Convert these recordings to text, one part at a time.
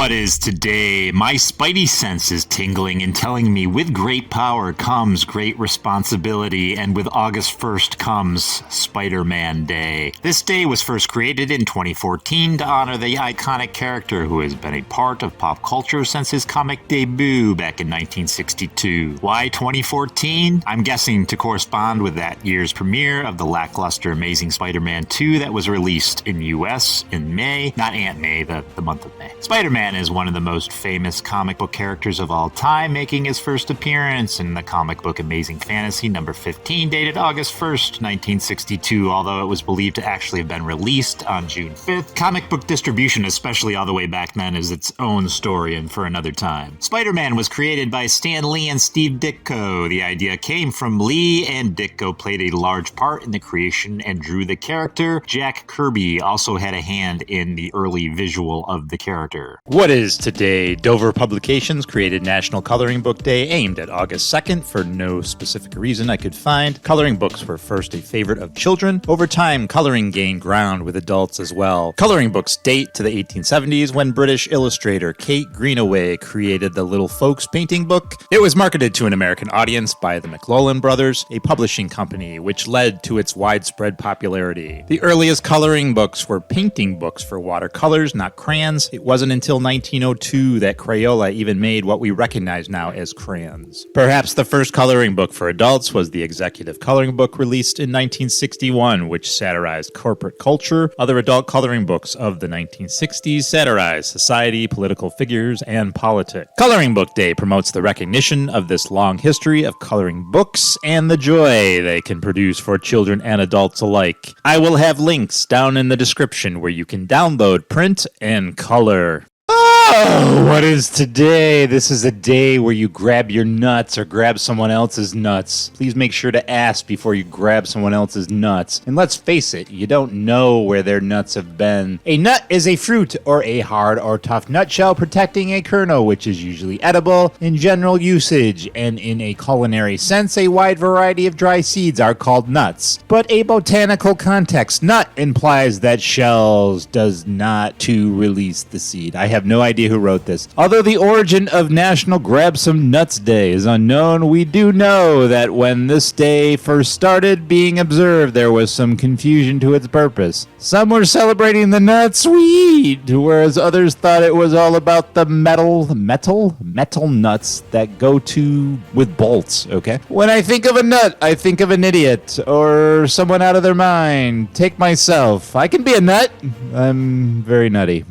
What is today? My spidey sense is tingling and telling me with great power comes great responsibility, and with August 1st comes Spider-Man Day. This day was first created in 2014 to honor the iconic character who has been a part of pop culture since his comic debut back in 1962. Why 2014? I'm guessing to correspond with that year's premiere of the lackluster Amazing Spider-Man 2 that was released in US in May, not Aunt May, the month of May. Spider-Man is one of the most famous comic book characters of all time, making his first appearance in the comic book Amazing Fantasy number 15, dated August 1st, 1962, although it was believed to actually have been released on June 5th. Comic book distribution, especially all the way back then, is its own story and for another time. Spider-Man was created by Stan Lee and Steve Ditko. The idea came from Lee, and Ditko played a large part in the creation and drew the character. Jack Kirby also had a hand in the early visual of the character. What is today? Dover Publications created National Coloring Book Day aimed at August 2nd for no specific reason I could find. Coloring books were first a favorite of children. Over time, coloring gained ground with adults as well. Coloring books date to the 1870s when British illustrator Kate Greenaway created the Little Folks painting book. It was marketed to an American audience by the McLaughlin brothers, a publishing company, which led to its widespread popularity. The earliest coloring books were painting books for watercolors, not crayons. It wasn't until 1902 that Crayola even made what we recognize now as crayons. Perhaps the first coloring book for adults was the Executive Coloring Book released in 1961, which satirized corporate culture. Other adult coloring books of the 1960s satirized society, political figures, and politics. Coloring Book Day promotes the recognition of this long history of coloring books and the joy they can produce for children and adults alike. I will have links down in the description where you can download, print, and color. Oh, what is today? This is a day where you grab your nuts or grab someone else's nuts. Please make sure to ask before you grab someone else's nuts. And let's face it, you don't know where their nuts have been. A nut is a fruit or a hard or tough nutshell protecting a kernel, which is usually edible in general usage. And in a culinary sense, a wide variety of dry seeds are called nuts. But a botanical context, nut implies that shells does not to release the seed. I have no idea who wrote this. Although the origin of National Grab Some Nuts Day is unknown, we do know that when this day first started being observed, there was some confusion to its purpose. Some were celebrating the nuts we eat, whereas others thought it was all about the metal nuts that go to with bolts, okay? When I think of a nut, I think of an idiot or someone out of their mind. Take myself. I can be a nut. I'm very nutty.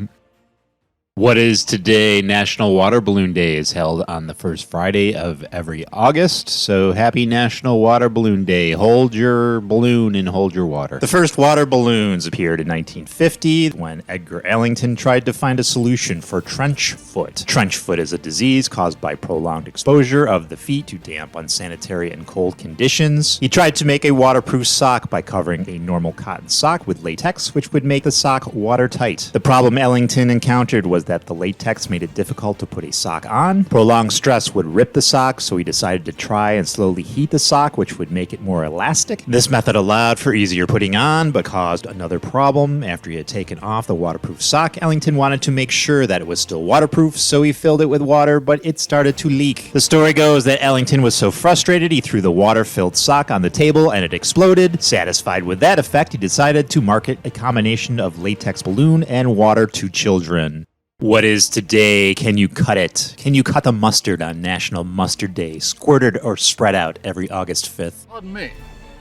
What is today? National Water Balloon Day is held on the first Friday of every August, so happy National Water Balloon Day. Hold your balloon and hold your water. The first water balloons appeared in 1950 when Edgar Ellington tried to find a solution for trench foot. Trench foot is a disease caused by prolonged exposure of the feet to damp, unsanitary, and cold conditions. He tried to make a waterproof sock by covering a normal cotton sock with latex, which would make the sock watertight. The problem Ellington encountered was that the latex made it difficult to put a sock on. Prolonged stress would rip the sock, so he decided to try and slowly heat the sock, which would make it more elastic. This method allowed for easier putting on, but caused another problem. After he had taken off the waterproof sock, Ellington wanted to make sure that it was still waterproof, so he filled it with water, but it started to leak. The story goes that Ellington was so frustrated, he threw the water-filled sock on the table and it exploded. Satisfied with that effect, he decided to market a combination of latex balloon and water to children. What is today? Can you cut it? Can you cut the mustard on National Mustard Day, squirted or spread out every August 5th? Pardon me.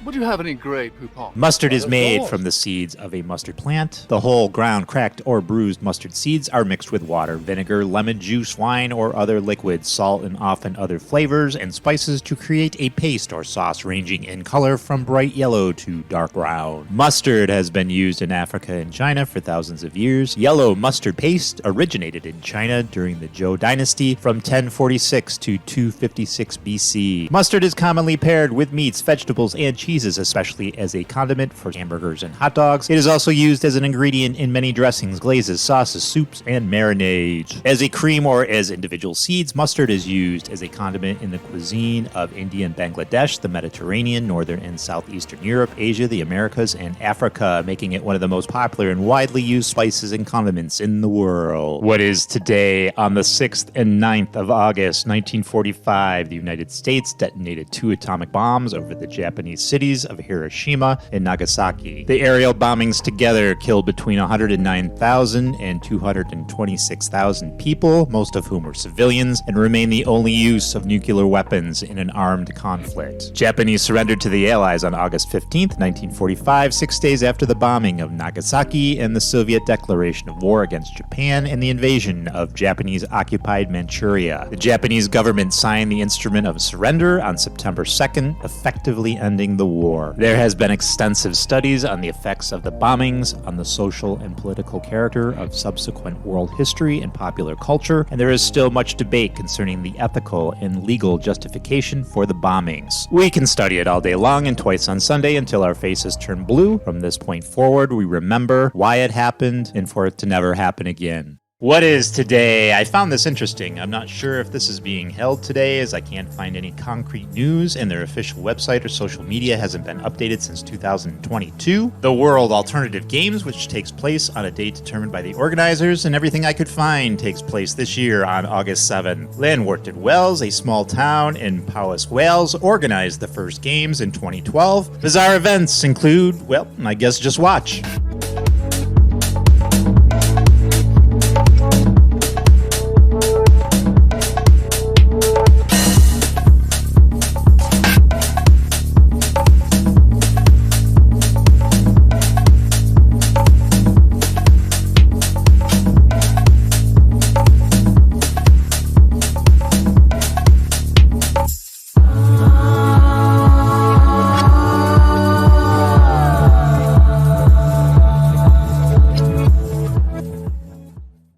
Would you have any Grey Poupon? Mustard is made from the seeds of a mustard plant. The whole ground, cracked, or bruised mustard seeds are mixed with water, vinegar, lemon juice, wine, or other liquids, salt, and often other flavors and spices to create a paste or sauce ranging in color from bright yellow to dark brown. Mustard has been used in Africa and China for thousands of years. Yellow mustard paste originated in China during the Zhou dynasty from 1046 to 256 BC. Mustard is commonly paired with meats, vegetables, and cheese cheeses, especially as a condiment for hamburgers and hot dogs. It is also used as an ingredient in many dressings, glazes, sauces, soups, and marinades. As a cream or as individual seeds, mustard is used as a condiment in the cuisine of India and Bangladesh, the Mediterranean, northern and southeastern Europe, Asia, the Americas, and Africa, making it one of the most popular and widely used spices and condiments in the world. What is today? On the 6th and 9th of August, 1945, the United States detonated 2 atomic bombs over the Japanese cities of Hiroshima and Nagasaki. The aerial bombings together killed between 109,000 and 226,000 people, most of whom were civilians, and remain the only use of nuclear weapons in an armed conflict. Japanese surrendered to the Allies on August 15th, 1945, 6 days after the bombing of Nagasaki and the Soviet declaration of war against Japan and the invasion of Japanese-occupied Manchuria. The Japanese government signed the instrument of surrender on September 2nd, effectively ending the war. There has been extensive studies on the effects of the bombings on the social and political character of subsequent world history and popular culture, and there is still much debate concerning the ethical and legal justification for the bombings. We can study it all day long and twice on Sunday until our faces turn blue. From this point forward, we remember why it happened and for it to never happen again. What is today? I found this interesting. I'm not sure if this is being held today, as I can't find any concrete news, and their official website or social media hasn't been updated since 2022. The World Alternative Games, which takes place on a date determined by the organizers, and everything I could find takes place this year on August 7th. Llanwrtyd Wells, a small town in Powys, Wales, organized the first games in 2012. Bizarre events include, well, I guess just watch.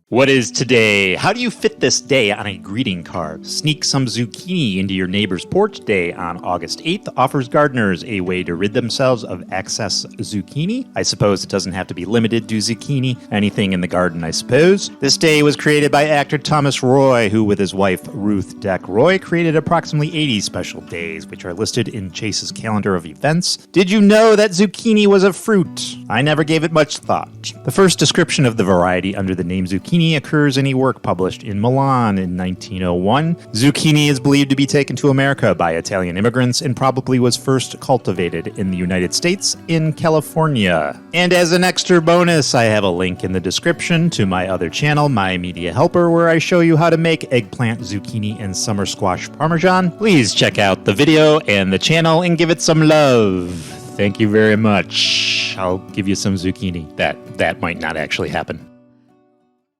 What is today? How do you fit this day on a greeting card? Sneak some zucchini into your neighbor's porch. Day on August 8th offers gardeners a way to rid themselves of excess zucchini. I suppose it doesn't have to be limited to zucchini. Anything in the garden, I suppose. This day was created by actor Thomas Roy, who with his wife Ruth Deck Roy created approximately 80 special days, which are listed in Chase's calendar of events. Did you know that zucchini was a fruit? I never gave it much thought. The first description of the variety under the name zucchini occurs in a work published in Milan in 1901. Zucchini is believed to be taken to America by Italian immigrants and probably was first cultivated in the United States in California. And as an extra bonus, I have a link in the description to my other channel, My Media Helper, where I show you how to make eggplant, zucchini, and summer squash parmesan. Please check out the video and the channel and give it some love. Thank you very much. I'll give you some zucchini. That might not actually happen.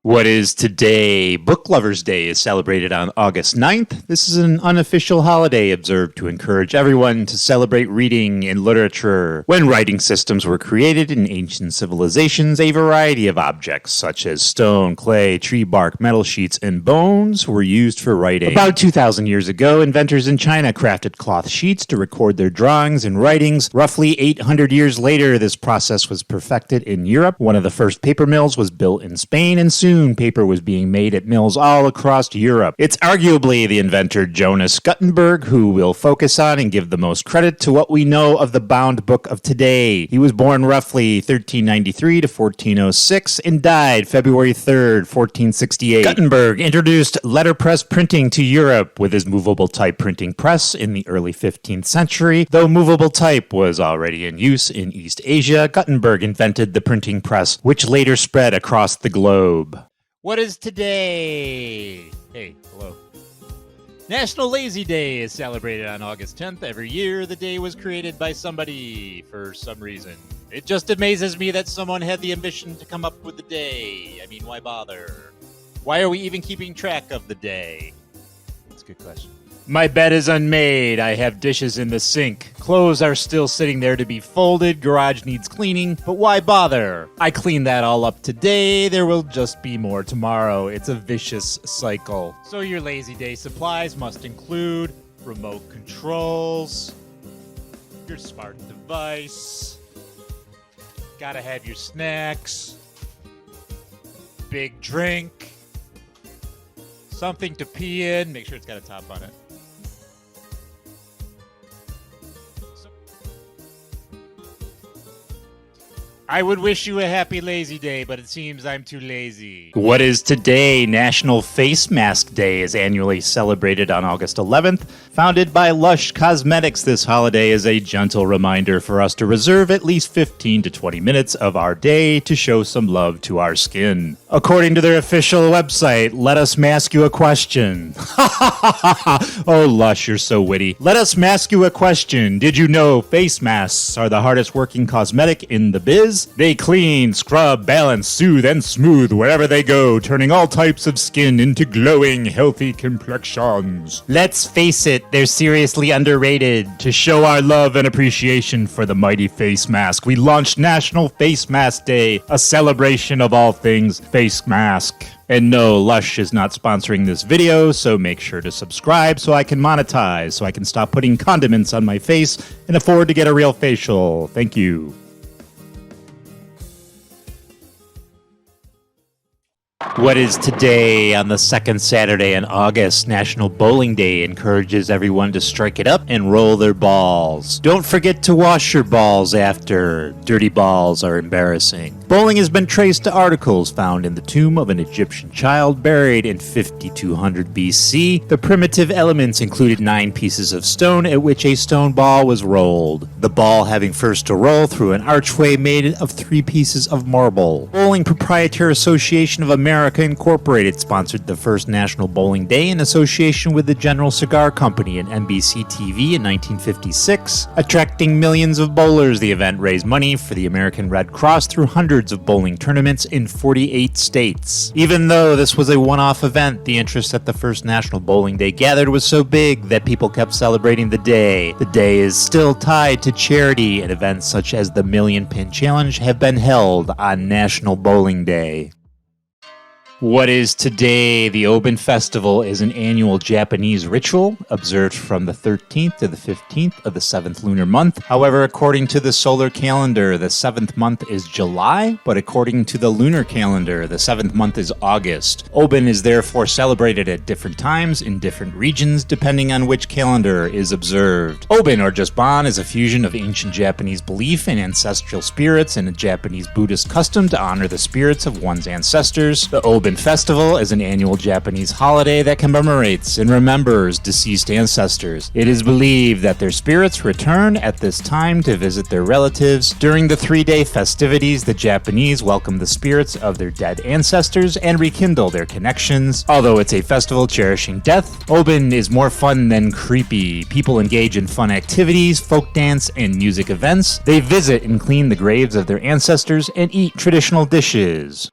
What is today? Book Lovers Day is celebrated on August 9th. This is an unofficial holiday observed to encourage everyone to celebrate reading and literature. When writing systems were created in ancient civilizations, a variety of objects such as stone, clay, tree bark, metal sheets, and bones were used for writing. About 2,000 years ago, inventors in China crafted cloth sheets to record their drawings and writings. Roughly 800 years later, this process was perfected in Europe. One of the first paper mills was built in Spain, and soon paper was being made at mills all across Europe. It's arguably the inventor Jonas Gutenberg who we'll focus on and give the most credit to what we know of the bound book of today. He was born roughly 1393 to 1406 and died February 3rd, 1468. Gutenberg introduced letterpress printing to Europe with his movable type printing press in the early 15th century. Though movable type was already in use in East Asia, Gutenberg invented the printing press, which later spread across the globe. What is today? Hey, hello. National Lazy Day is celebrated on August 10th. Every year, the day was created by somebody for some reason. It just amazes me that someone had the ambition to come up with the day. I mean, why bother? Why are we even keeping track of the day? That's a good question. My bed is unmade. I have dishes in the sink. Clothes are still sitting there to be folded. Garage needs cleaning, but why bother? I cleaned that all up today. There will just be more tomorrow. It's a vicious cycle. So your lazy day supplies must include remote controls, your smart device. Gotta have your snacks. Big drink. Something to pee in. Make sure it's got a top on it. I would wish you a happy lazy day, but it seems I'm too lazy. What is today? National Face Mask Day is annually celebrated on August 11th. Founded by Lush Cosmetics, this holiday is a gentle reminder for us to reserve at least 15 to 20 minutes of our day to show some love to our skin. According to their official website, let us mask you a question. Oh, Lush, you're so witty. Let us mask you a question. Did you know face masks are the hardest working cosmetic in the biz? They clean, scrub, balance, soothe, and smooth wherever they go, turning all types of skin into glowing, healthy complexions. Let's face it, they're seriously underrated. To show our love and appreciation for the mighty face mask, we launched National Face Mask Day, a celebration of all things face mask. And no, Lush is not sponsoring this video, so make sure to subscribe so I can monetize, so I can stop putting condiments on my face and afford to get a real facial. Thank you. What is today on the second Saturday in August? National Bowling Day encourages everyone to strike it up and roll their balls. Don't forget to wash your balls after. Dirty balls are embarrassing. Bowling has been traced to articles found in the tomb of an Egyptian child buried in 5200 BC. The primitive elements included 9 pieces of stone at which a stone ball was rolled. The ball having first to roll through an archway made of 3 pieces of marble. Bowling Proprietary Association of America Incorporated sponsored the first National Bowling Day in association with the General Cigar Company and NBC TV in 1956. Attracting millions of bowlers, the event raised money for the American Red Cross through hundreds of bowling tournaments in 48 states. Even though this was a one-off event, the interest at the first National Bowling Day gathered was so big that people kept celebrating the day. The day is still tied to charity, and events such as the Million Pin Challenge have been held on National Bowling Day. What is today? The Obon Festival is an annual Japanese ritual observed from the 13th to the 15th of the 7th lunar month. However, according to the solar calendar, the 7th month is July, but according to the lunar calendar, the 7th month is August. Obon is therefore celebrated at different times in different regions depending on which calendar is observed. Obon, or just Bon, is a fusion of ancient Japanese belief in ancestral spirits and a Japanese Buddhist custom to honor the spirits of one's ancestors. The Obon Festival is an annual Japanese holiday that commemorates and remembers deceased ancestors. It is believed that their spirits return at this time to visit their relatives. During the 3-day festivities, the Japanese welcome the spirits of their dead ancestors and rekindle their connections. Although it's a festival cherishing death, Obon is more fun than creepy. People engage in fun activities, folk dance, and music events. They visit and clean the graves of their ancestors and eat traditional dishes.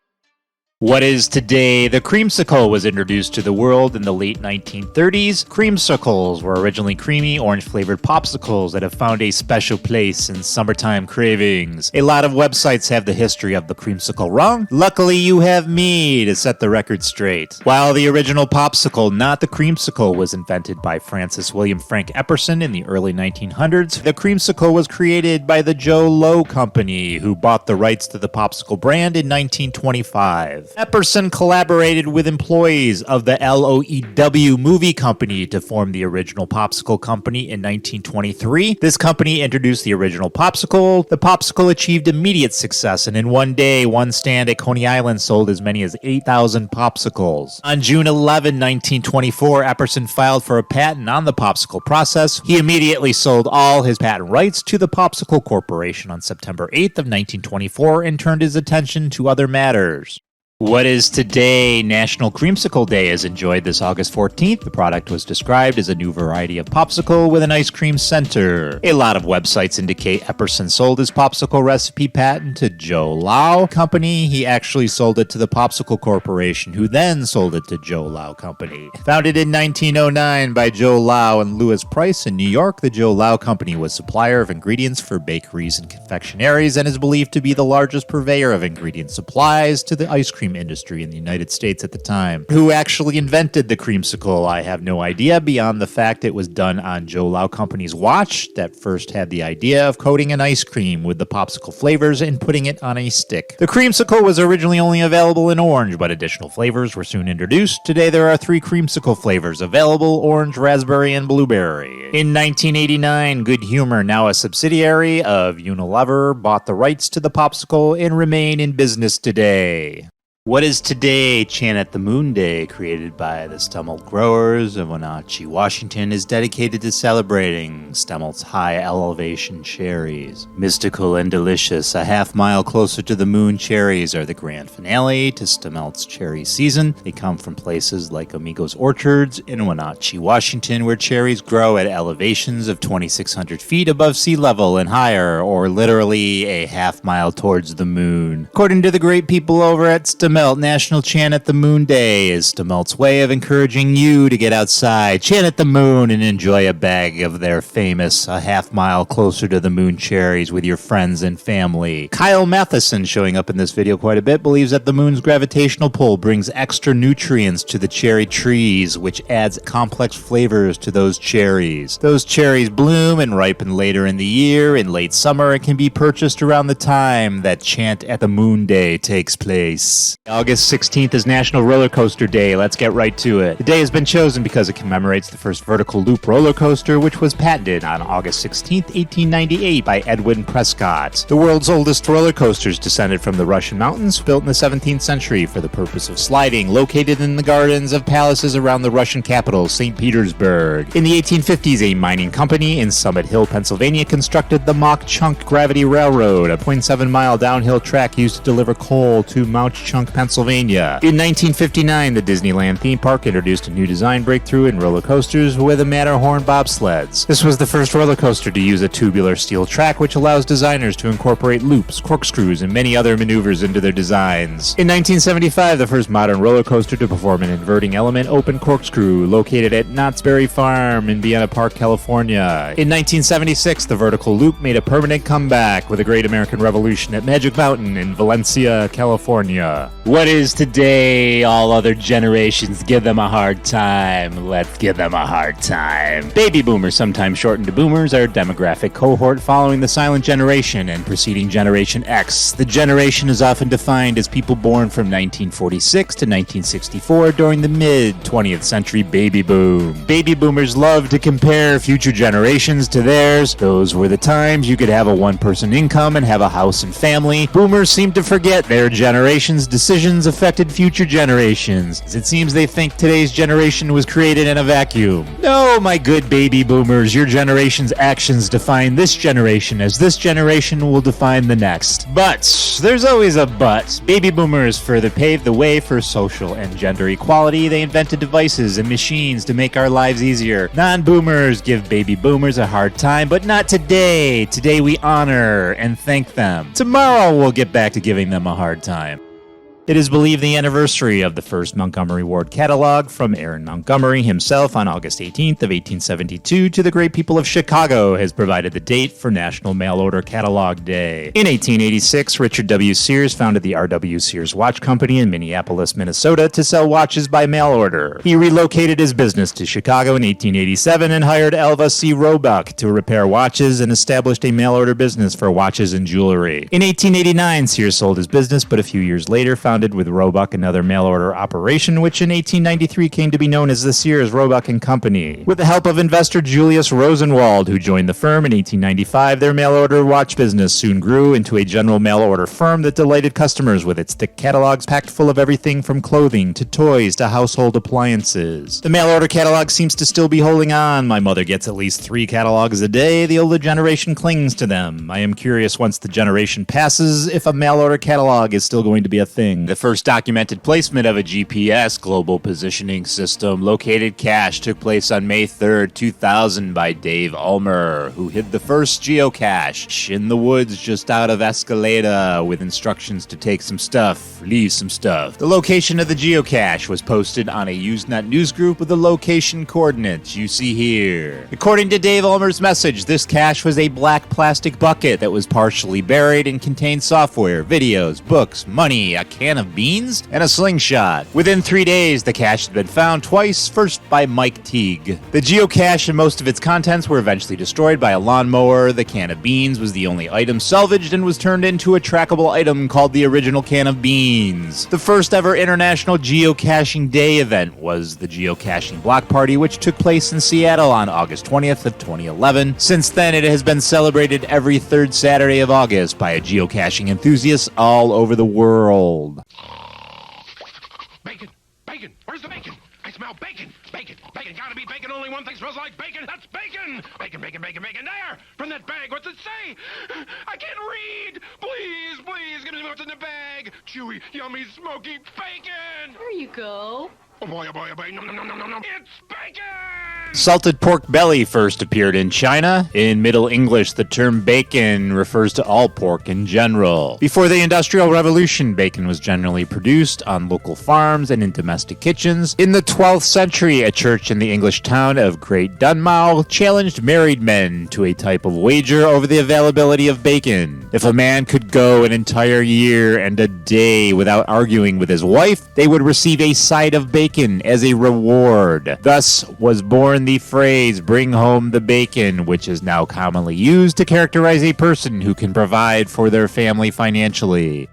What is today? The creamsicle was introduced to the world in the late 1930s. Creamsicles were originally creamy, orange-flavored popsicles that have found a special place in summertime cravings. A lot of websites have the history of the creamsicle wrong. Luckily, you have me to set the record straight. While the original popsicle, not the creamsicle, was invented by Francis William Frank Epperson in the early 1900s, the creamsicle was created by the Joe Low Company, who bought the rights to the popsicle brand in 1925. Epperson collaborated with employees of the LOEW movie company to form the original popsicle company in 1923. This company introduced the original popsicle. The popsicle achieved immediate success, and in one day, one stand at Coney Island sold as many as 8,000 popsicles. On June 11, 1924, Epperson filed for a patent on the popsicle process. He immediately sold all his patent rights to the Popsicle Corporation on September 8th of 1924 and turned his attention to other matters. What is today? National Creamsicle Day is enjoyed this August 14th. The product was described as a new variety of popsicle with an ice cream center. A lot of websites indicate Epperson sold his popsicle recipe patent to Joe Lau Company. He actually sold it to the Popsicle Corporation, who then sold it to Joe Lau Company. Founded in 1909 by Joe Lau and Louis Price in New York, the Joe Lau Company was supplier of ingredients for bakeries and confectionaries and is believed to be the largest purveyor of ingredient supplies to the ice cream cream industry in the United States at the time. Who actually invented the creamsicle? I have no idea beyond the fact it was done on Joe Lau Company's watch that first had the idea of coating an ice cream with the popsicle flavors and putting it on a stick. The creamsicle was originally only available in orange, but additional flavors were soon introduced. Today there are 3 creamsicle flavors available: orange, raspberry, and blueberry. In 1989, Good Humor, now a subsidiary of Unilever, bought the rights to the popsicle and remain in business today. What is today Chant at the Moon Day, created by the Stemalt growers of Wenatchee, Washington, is dedicated to celebrating Stemalt's high elevation cherries. Mystical and delicious, a half mile closer to the moon cherries are the grand finale to Stemalt's cherry season. They come from places like Amigos Orchards in Wenatchee, Washington, where cherries grow at elevations of 2,600 feet above sea level and higher, or literally a half mile towards the moon. According to the great people over at Stemalt, National Chant at the Moon Day is Stemalt's way of encouraging you to get outside, chant at the moon, and enjoy a bag of their famous a half mile closer to the moon cherries with your friends and family. Kyle Matheson, showing up in this video quite a bit, believes that the moon's gravitational pull brings extra nutrients to the cherry trees, which adds complex flavors to those cherries. Those cherries bloom and ripen later in the year, in late summer, and can be purchased around the time that Chant at the Moon Day takes place. August 16th is National Roller Coaster Day. Let's get right to it. The day has been chosen because it commemorates the first vertical loop roller coaster, which was patented on August 16th, 1898 by Edwin Prescott. The world's oldest roller coasters descended from the Russian mountains, built in the 17th century for the purpose of sliding, located in the gardens of palaces around the Russian capital, St. Petersburg. In the 1850s, a mining company in Summit Hill, Pennsylvania, constructed the Mauch-Chunk Gravity Railroad, a 0.7-mile downhill track used to deliver coal to Mauch-Chunk, Pennsylvania. In 1959, the Disneyland theme park introduced a new design breakthrough in roller coasters with the Matterhorn bobsleds. This was the first roller coaster to use a tubular steel track, which allows designers to incorporate loops, corkscrews, and many other maneuvers into their designs. In 1975, the first modern roller coaster to perform an inverting element open corkscrew, located at Knott's Berry Farm in Vienna Park, California. In 1976, the vertical loop made a permanent comeback with the Great American Revolution at Magic Mountain in Valencia, California. What is today? All other generations give them a hard time. Let's give them a hard time. Baby boomers, sometimes shortened to boomers, are a demographic cohort following the silent generation and preceding Generation X. The generation is often defined as people born from 1946 to 1964 during the mid-20th century baby boom. Baby boomers love to compare future generations to theirs. Those were the times you could have a one-person income and have a house and family. Boomers seem to forget their generation's decisions affected future generations. It seems they think today's generation was created in a vacuum. No, my good baby boomers, your generation's actions define this generation, as this generation will define the next. But there's always a but. Baby boomers further paved the way for social and gender equality. They invented devices and machines to make our lives easier. Non-boomers give baby boomers a hard time, but not today. Today we honor and thank them. Tomorrow we'll get back to giving them a hard time. It is believed the anniversary of the first Montgomery Ward catalog from Aaron Montgomery himself on August 18th of 1872 to the great people of Chicago has provided the date for National Mail Order Catalog Day. In 1886, Richard W. Sears founded the R.W. Sears Watch Company in Minneapolis, Minnesota to sell watches by mail order. He relocated his business to Chicago in 1887 and hired Alva C. Roebuck to repair watches and established a mail order business for watches and jewelry. In 1889, Sears sold his business, but a few years later founded with Roebuck another mail order operation, which in 1893 came to be known as the Sears, Roebuck & Company. With the help of investor Julius Rosenwald, who joined the firm in 1895, their mail order watch business soon grew into a general mail order firm that delighted customers with its thick catalogs packed full of everything from clothing to toys to household appliances. The mail order catalog seems to still be holding on. My mother gets at least 3 catalogs a day. The older generation clings to them. I am curious, once the generation passes, if a mail order catalog is still going to be a thing. The first documented placement of a GPS, Global Positioning System, located cache took place on May 3rd, 2000 by Dave Ulmer, who hid the first geocache in the woods just out of Escalada with instructions to take some stuff, leave some stuff. The location of the geocache was posted on a Usenet news group with the location coordinates you see here. According to Dave Ulmer's message, this cache was a black plastic bucket that was partially buried and contained software, videos, books, money, a can can of beans, and a slingshot. Within 3 days, the cache had been found twice, first by Mike Teague. The geocache and most of its contents were eventually destroyed by a lawnmower. The can of beans was the only item salvaged and was turned into a trackable item called the original can of beans. The first ever International Geocaching Day event was the Geocaching Block Party, which took place in Seattle on August 20th of 2011. Since then, it has been celebrated every third Saturday of August by geocaching enthusiasts all over the world. Bacon! Bacon! Where's the bacon? I smell bacon! Bacon! Bacon! Gotta be bacon! Only one thing smells like bacon! That's bacon! Bacon! Bacon! Bacon! Bacon! There! From that bag! What's it say? I can't read! Please! Give me what's in the bag! Chewy, yummy, smoky bacon! There you go. Oh boy! Oh boy! Oh boy! Nom! It's bacon! Salted pork belly first appeared in China. In Middle English, the term bacon refers to all pork in general. Before the Industrial Revolution, bacon was generally produced on local farms and in domestic kitchens. In the 12th century, a church in the English town of Great Dunmow challenged married men to a type of wager over the availability of bacon. If a man could go an entire year and a day without arguing with his wife, they would receive a side of bacon as a reward. Thus was born the phrase, "bring home the bacon," which is now commonly used to characterize a person who can provide for their family financially.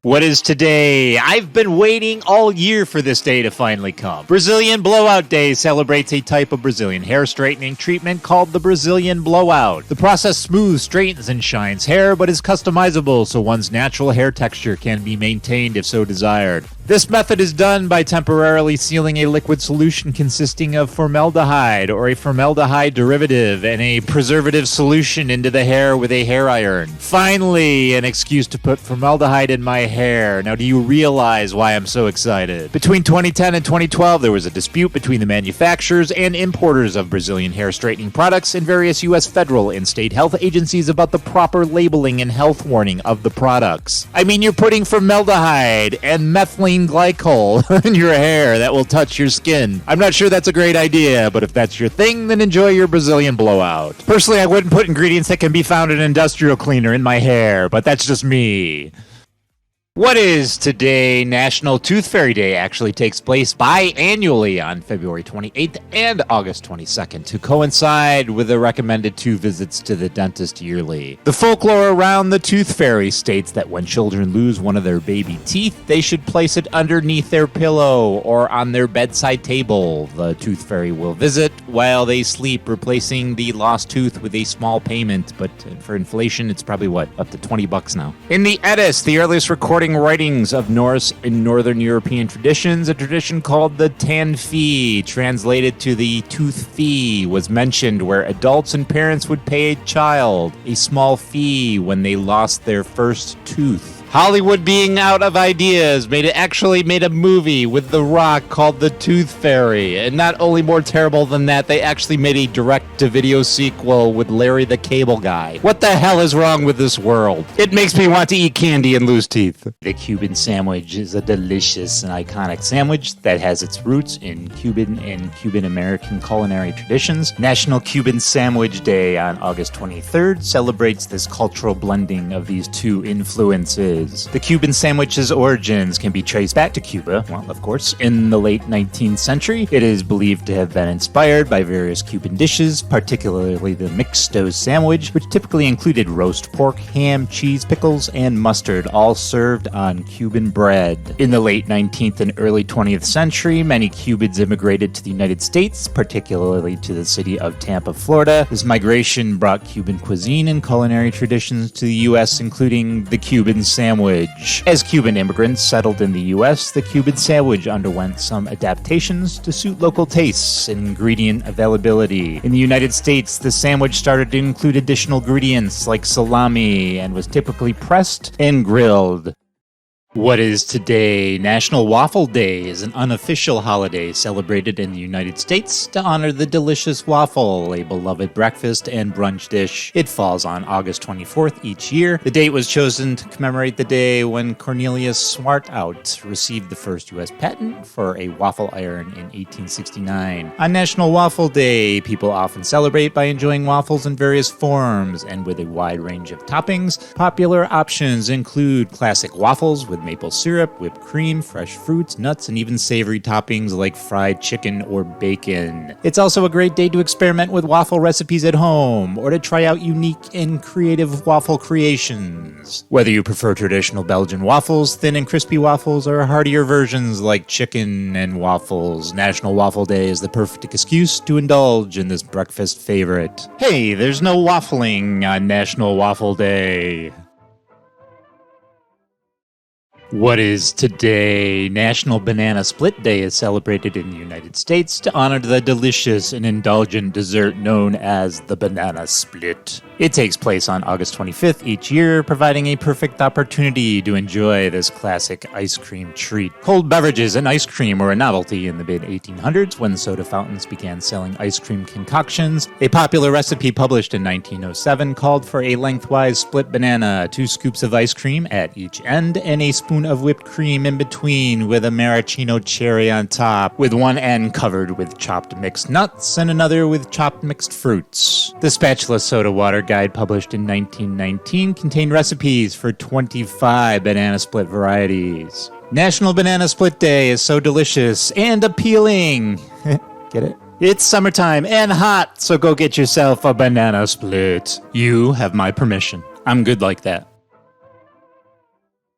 What is today? I've been waiting all year for this day to finally come. Brazilian Blowout Day celebrates a type of Brazilian hair straightening treatment called the Brazilian Blowout. The process smooths, straightens, and shines hair, but is customizable so one's natural hair texture can be maintained if so desired. This method is done by temporarily sealing a liquid solution consisting of formaldehyde or a formaldehyde derivative and a preservative solution into the hair with a hair iron. Finally, an excuse to put formaldehyde in my hair. Now, do you realize why I'm so excited? Between 2010 and 2012, there was a dispute between the manufacturers and importers of Brazilian hair straightening products and various U.S. federal and state health agencies about the proper labeling and health warning of the products. I mean, you're putting formaldehyde and methylene glycol in your hair that will touch your skin. I'm not sure that's a great idea, but if that's your thing, then enjoy your Brazilian Blowout. Personally, I wouldn't put ingredients that can be found in an industrial cleaner in my hair, but that's just me. What is today? National Tooth Fairy Day actually takes place biannually on February 28th and August 22nd to coincide with the recommended 2 visits to the dentist yearly. The folklore around the Tooth Fairy states that when children lose one of their baby teeth, they should place it underneath their pillow or on their bedside table. The Tooth Fairy will visit while they sleep, replacing the lost tooth with a small payment, but for inflation, it's probably up to $20 now. In the Eddas, the earliest recording writings of Norse and Northern European traditions, a tradition called the Tan Fee, translated to the Tooth Fee, was mentioned, where adults and parents would pay a child a small fee when they lost their first tooth. Hollywood, being out of ideas, made a movie with The Rock called The Tooth Fairy. And not only more terrible than that, they actually made a direct-to-video sequel with Larry the Cable Guy. What the hell is wrong with this world? It makes me want to eat candy and lose teeth. The Cuban sandwich is a delicious and iconic sandwich that has its roots in Cuban and Cuban-American culinary traditions. National Cuban Sandwich Day on August 23rd celebrates this cultural blending of these two influences. The Cuban sandwich's origins can be traced back to Cuba, well, of course, in the late 19th century. It is believed to have been inspired by various Cuban dishes, particularly the mixto sandwich, which typically included roast pork, ham, cheese, pickles, and mustard, all served on Cuban bread. In the late 19th and early 20th century, many Cubans immigrated to the United States, particularly to the city of Tampa, Florida. This migration brought Cuban cuisine and culinary traditions to the U.S., including the Cuban sandwich. As Cuban immigrants settled in the U.S., the Cuban sandwich underwent some adaptations to suit local tastes and ingredient availability. In the United States, the sandwich started to include additional ingredients like salami and was typically pressed and grilled. What is today? National Waffle Day is an unofficial holiday celebrated in the United States to honor the delicious waffle, a beloved breakfast and brunch dish. It falls on August 24th each year. The date was chosen to commemorate the day when Cornelius Swarthout received the first U.S. patent for a waffle iron in 1869. On National Waffle Day, people often celebrate by enjoying waffles in various forms and with a wide range of toppings. Popular options include classic waffles with of maple syrup, whipped cream, fresh fruits, nuts, and even savory toppings like fried chicken or bacon. It's also a great day to experiment with waffle recipes at home, or to try out unique and creative waffle creations. Whether you prefer traditional Belgian waffles, thin and crispy waffles, or heartier versions like chicken and waffles, National Waffle Day is the perfect excuse to indulge in this breakfast favorite. Hey, there's no waffling on National Waffle Day. What is today? National Banana Split Day is celebrated in the United States to honor the delicious and indulgent dessert known as the banana split. It takes place on August 25th each year, providing a perfect opportunity to enjoy this classic ice cream treat. Cold beverages and ice cream were a novelty in the mid-1800s when soda fountains began selling ice cream concoctions. A popular recipe published in 1907 called for a lengthwise split banana, 2 scoops of ice cream at each end, and a spoon of whipped cream in between with a maraschino cherry on top, with one end covered with chopped mixed nuts and another with chopped mixed fruits. The Spatula Soda Water Guide published in 1919 contained recipes for 25 banana split varieties. National Banana Split Day is so delicious and appealing. Get it? It's summertime and hot, so go get yourself a banana split. You have my permission. I'm good like that.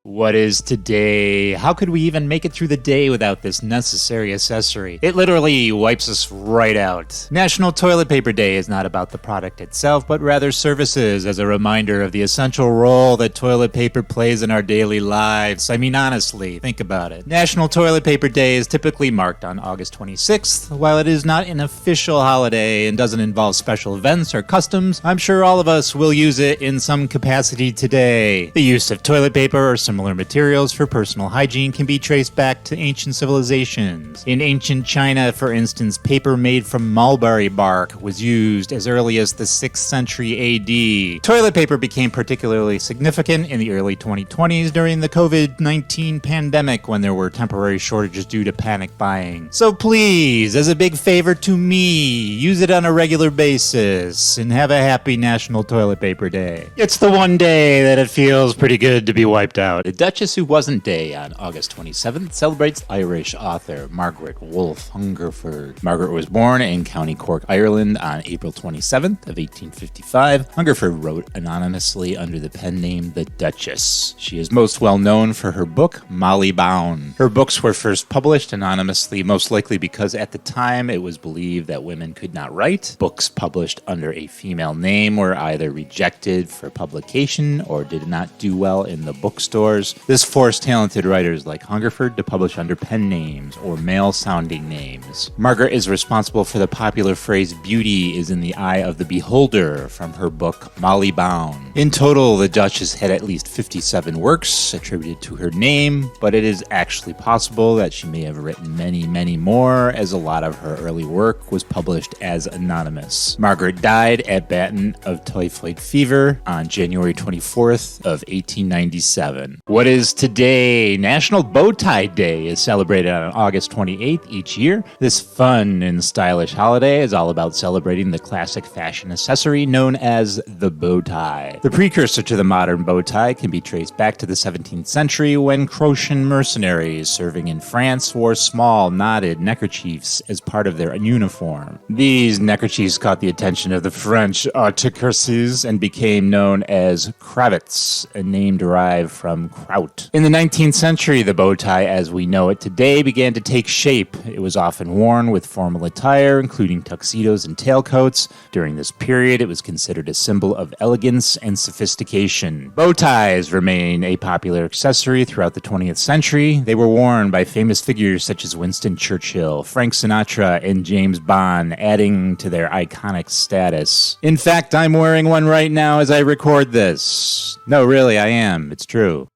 What is today? How could we even make it through the day without this necessary accessory? It literally wipes us right out. National Toilet Paper Day is not about the product itself, but rather services as a reminder of the essential role that toilet paper plays in our daily lives. I mean, honestly, think about it. National Toilet Paper Day is typically marked on August 26th. While it is not an official holiday and doesn't involve special events or customs, I'm sure all of us will use it in some capacity today. The use of toilet paper or similar materials for personal hygiene can be traced back to ancient civilizations. In ancient China, for instance, paper made from mulberry bark was used as early as the 6th century AD. Toilet paper became particularly significant in the early 2020s during the COVID-19 pandemic when there were temporary shortages due to panic buying. So please, as a big favor to me, use it on a regular basis and have a happy National Toilet Paper Day. It's the one day that it feels pretty good to be wiped out. The Duchess Who Wasn't Day on August 27th celebrates Irish author Margaret Wolfe Hungerford. Margaret was born in County Cork, Ireland on April 27th of 1855. Hungerford wrote anonymously under the pen name The Duchess. She is most well known for her book Molly Bown. Her books were first published anonymously, most likely because at the time it was believed that women could not write. Books published under a female name were either rejected for publication or did not do well in the bookstores. This forced talented writers like Hungerford to publish under pen names or male-sounding names. Margaret is responsible for the popular phrase "beauty is in the eye of the beholder" from her book Molly Bown. In total, the Duchess had at least 57 works attributed to her name, but it is actually possible that she may have written many, many more, as a lot of her early work was published as anonymous. Margaret died at Batten of typhoid fever on January 24th of 1897. What is today? National Bow Tie Day is celebrated on August 28th each year. This fun and stylish holiday is all about celebrating the classic fashion accessory known as the bow tie. The precursor to the modern bow tie can be traced back to the 17th century when Croatian mercenaries serving in France wore small, knotted neckerchiefs as part of their uniform. These neckerchiefs caught the attention of the French aristocracies and became known as cravats, a name derived from kraut. In the 19th century, the bow tie as we know it today began to take shape. It was often worn with formal attire, including tuxedos and tailcoats. During this period, it was considered a symbol of elegance and sophistication. Bow ties remain a popular accessory throughout the 20th century. They were worn by famous figures such as Winston Churchill, Frank Sinatra, and James Bond, adding to their iconic status. In fact, I'm wearing one right now as I record this. No, really, I am. It's true.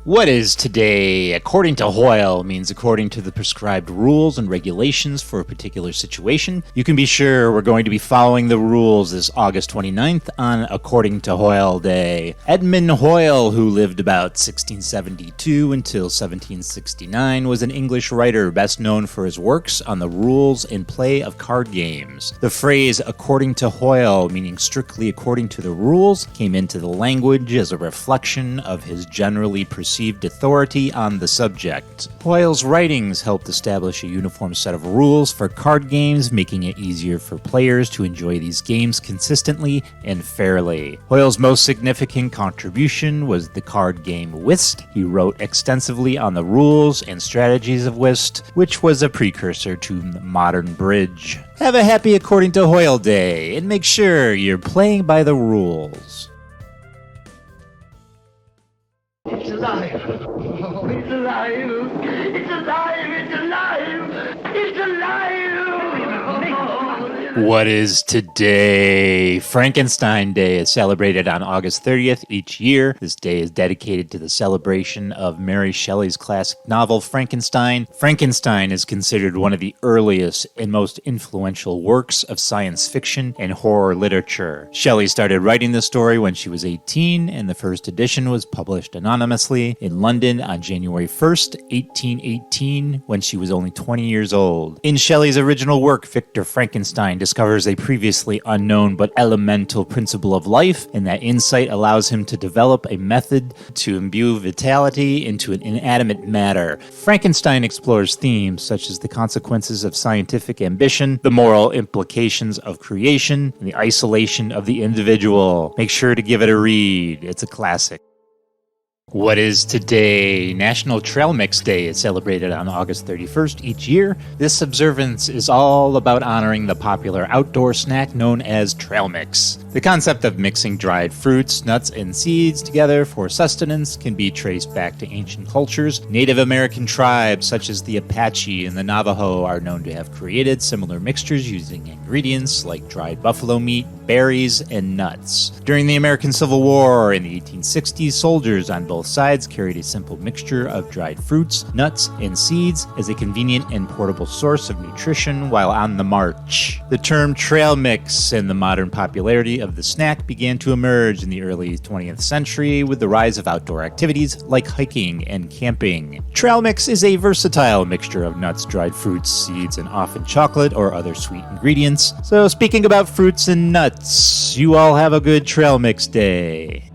What is today? According to Hoyle means according to the prescribed rules and regulations for a particular situation. You can be sure we're going to be following the rules this August 29th on According to Hoyle Day. Edmund Hoyle, who lived about 1672 until 1769, was an English writer best known for his works on the rules and play of card games. The phrase according to Hoyle, meaning strictly according to the rules, came into the language as a reflection of his generally perceived perceived authority on the subject. Hoyle's writings helped establish a uniform set of rules for card games, making it easier for players to enjoy these games consistently and fairly. Hoyle's most significant contribution was the card game Whist. He wrote extensively on the rules and strategies of Whist, which was a precursor to modern bridge. Have a happy According to Hoyle Day, and make sure you're playing by the rules. It's alive! Oh, it's alive! It's alive! It's alive! It's alive! What is today? Frankenstein Day is celebrated on August 30th each year. This day is dedicated to the celebration of Mary Shelley's classic novel Frankenstein. Frankenstein is considered one of the earliest and most influential works of science fiction and horror literature. Shelley started writing the story when she was 18, and the first edition was published anonymously in London on January 1st, 1818, when she was only 20 years old. In Shelley's original work, Victor Frankenstein discovers a previously unknown but elemental principle of life, and that insight allows him to develop a method to imbue vitality into an inanimate matter. Frankenstein explores themes such as the consequences of scientific ambition, the moral implications of creation, and the isolation of the individual. Make sure to give it a read. It's a classic. What is today? National Trail Mix Day is celebrated on August 31st each year. This observance is all about honoring the popular outdoor snack known as trail mix. The concept of mixing dried fruits, nuts, and seeds together for sustenance can be traced back to ancient cultures. Native American tribes such as the Apache and the Navajo are known to have created similar mixtures using ingredients like dried buffalo meat, berries, and nuts. During the American Civil War in the 1860s, soldiers on both sides carried a simple mixture of dried fruits, nuts, and seeds as a convenient and portable source of nutrition while on the march. The term trail mix and the modern popularity of the snack began to emerge in the early 20th century with the rise of outdoor activities like hiking and camping. Trail mix is a versatile mixture of nuts, dried fruits, seeds, and often chocolate or other sweet ingredients. So speaking about fruits and nuts, you all have a good trail mix day.